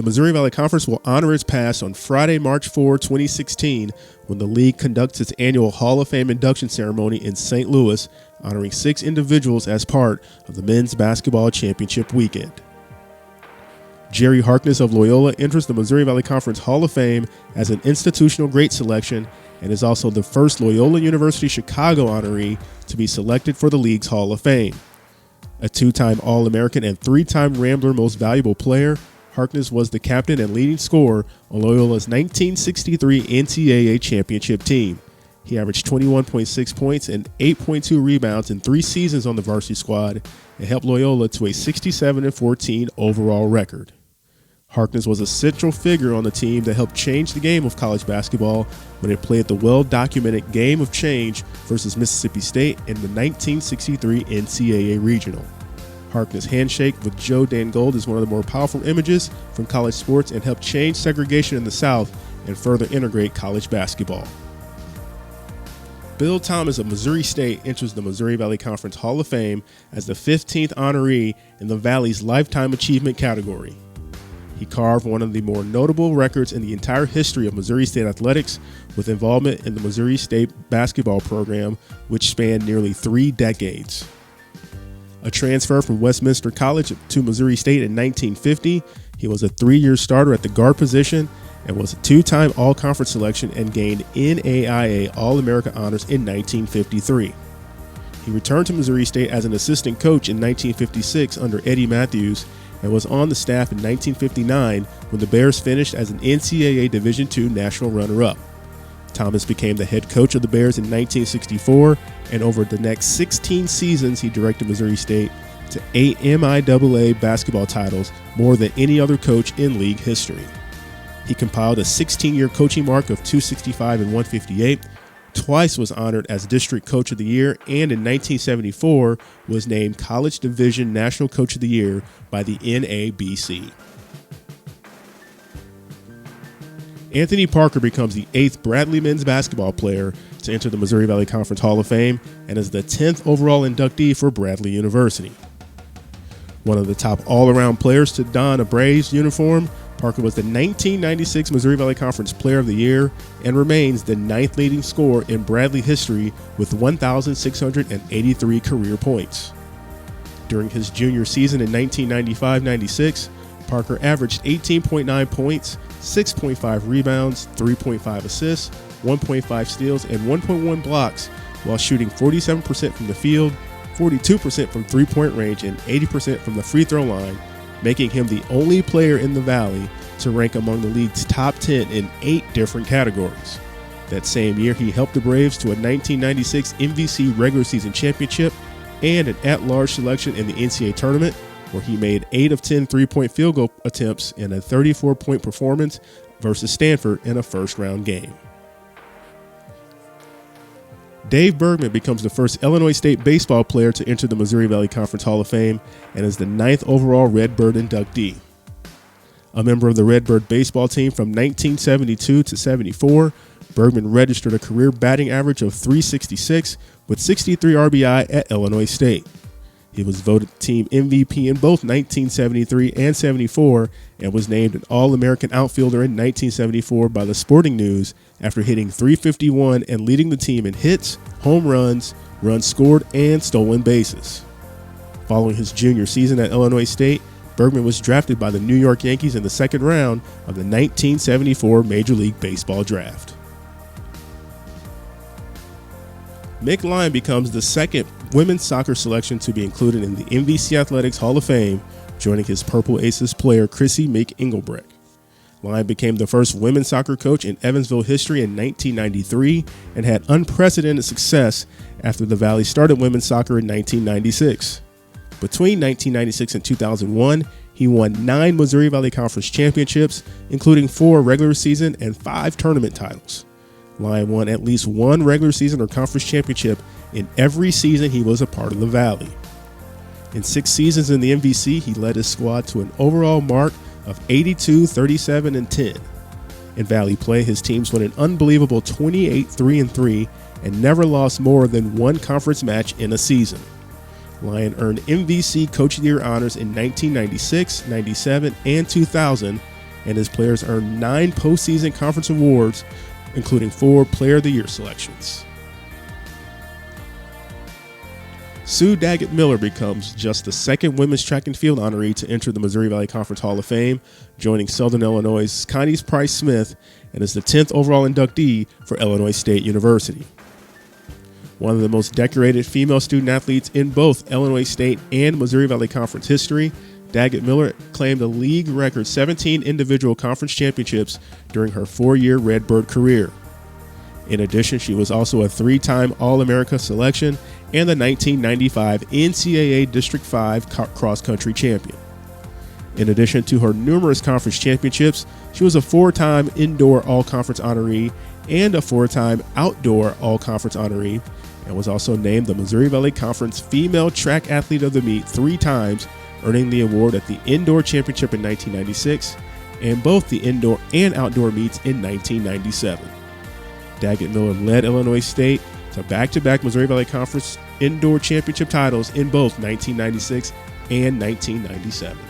The Missouri Valley Conference will honor its past on Friday, March 4, 2016, when the league conducts its annual Hall of Fame induction ceremony in St. Louis, honoring 6 individuals as part of the men's basketball championship weekend. Jerry Harkness of Loyola enters the Missouri Valley Conference Hall of Fame as an institutional great selection and is also the first Loyola University Chicago honoree to be selected for the league's Hall of Fame. A 2-time All-American and 3-time Rambler Most Valuable Player, Harkness was the captain and leading scorer on Loyola's 1963 NCAA championship team. He averaged 21.6 points and 8.2 rebounds in 3 seasons on the varsity squad and helped Loyola to a 67-14 overall record. Harkness was a central figure on the team that helped change the game of college basketball when it played the well-documented Game of Change versus Mississippi State in the 1963 NCAA Regional. Harkness' handshake with Joe Dangold is one of the more powerful images from college sports and helped change segregation in the South and further integrate college basketball. Bill Thomas of Missouri State enters the Missouri Valley Conference Hall of Fame as the 15th honoree in the Valley's Lifetime Achievement category. He carved one of the more notable records in the entire history of Missouri State athletics with involvement in the Missouri State basketball program, which spanned nearly 3 decades. A transfer from Westminster College to Missouri State in 1950, he was a 3-year starter at the guard position and was a 2-time All-Conference selection and gained NAIA All-America honors in 1953. He returned to Missouri State as an assistant coach in 1956 under Eddie Matthews and was on the staff in 1959 when the Bears finished as an NCAA Division II national runner-up. Thomas became the head coach of the Bears in 1964, and over the next 16 seasons he directed Missouri State to 8 MIAA basketball titles, more than any other coach in league history. He compiled a 16-year coaching mark of 265 and 158, twice was honored as District Coach of the Year, and in 1974 was named College Division National Coach of the Year by the NABC. Anthony Parker becomes the 8th Bradley men's basketball player to enter the Missouri Valley Conference Hall of Fame and is the 10th overall inductee for Bradley University. One of the top all-around players to don a Braves uniform, Parker was the 1996 Missouri Valley Conference Player of the Year and remains the 9th leading scorer in Bradley history with 1,683 career points. During his junior season in 1995-96, Parker averaged 18.9 points, 6.5 rebounds, 3.5 assists, 1.5 steals, and 1.1 blocks while shooting 47% from the field, 42% from three-point range, and 80% from the free throw line, making him the only player in the Valley to rank among the league's top 10 in 8 different categories. That same year, he helped the Braves to a 1996 MVC regular season championship and an at-large selection in the NCAA tournament, where he made 8 of 10 three-point field goal attempts in a 34-point performance versus Stanford in a first-round game. Dave Bergman becomes the first Illinois State baseball player to enter the Missouri Valley Conference Hall of Fame and is the 9th overall Redbird inductee. A member of the Redbird baseball team from 1972 to 74, Bergman registered a career batting average of .366 with 63 RBI at Illinois State. He was voted team MVP in both 1973 and 74 and was named an All-American outfielder in 1974 by the Sporting News after hitting .351 and leading the team in hits, home runs, runs scored, and stolen bases. Following his junior season at Illinois State, Bergman was drafted by the New York Yankees in the second round of the 1974 Major League Baseball draft. Mick Lyon becomes the second women's soccer selection to be included in the MVC Athletics Hall of Fame, joining his Purple Aces player Chrissy Meek Engelbrecht. Lyon became the first women's soccer coach in Evansville history in 1993 and had unprecedented success after the Valley started women's soccer in 1996. Between 1996 and 2001, he won 9 Missouri Valley Conference championships, including 4 regular season and 5 tournament titles. Lyon won at least 1 regular season or conference championship in every season he was a part of the Valley. In 6 seasons in the MVC, he led his squad to an overall mark of 82, 37, and 10. In Valley play, his teams won an unbelievable 28-3-3 and never lost more than 1 conference match in a season. Lyon earned MVC Coach of the Year honors in 1996, 97, and 2000, and his players earned 9 postseason conference awards, including 4 Player of the Year selections. Sue Daggett-Miller becomes just the second women's track and field honoree to enter the Missouri Valley Conference Hall of Fame, joining Southern Illinois' Connie Price Smith, and is the 10th overall inductee for Illinois State University. One of the most decorated female student athletes in both Illinois State and Missouri Valley Conference history, Daggett-Miller claimed a league record 17 individual conference championships during her 4-year Redbird career. In addition, she was also a 3-time All-America selection and the 1995 NCAA District 5 cross-country champion. In addition to her numerous conference championships, she was a 4-time indoor all-conference honoree and a 4-time outdoor all-conference honoree, and was also named the Missouri Valley Conference Female Track Athlete of the Meet 3 times, earning the award at the Indoor Championship in 1996 and both the indoor and outdoor meets in 1997. Daggett-Miller led Illinois State to back-to-back Missouri Valley Conference Indoor Championship titles in both 1996 and 1997.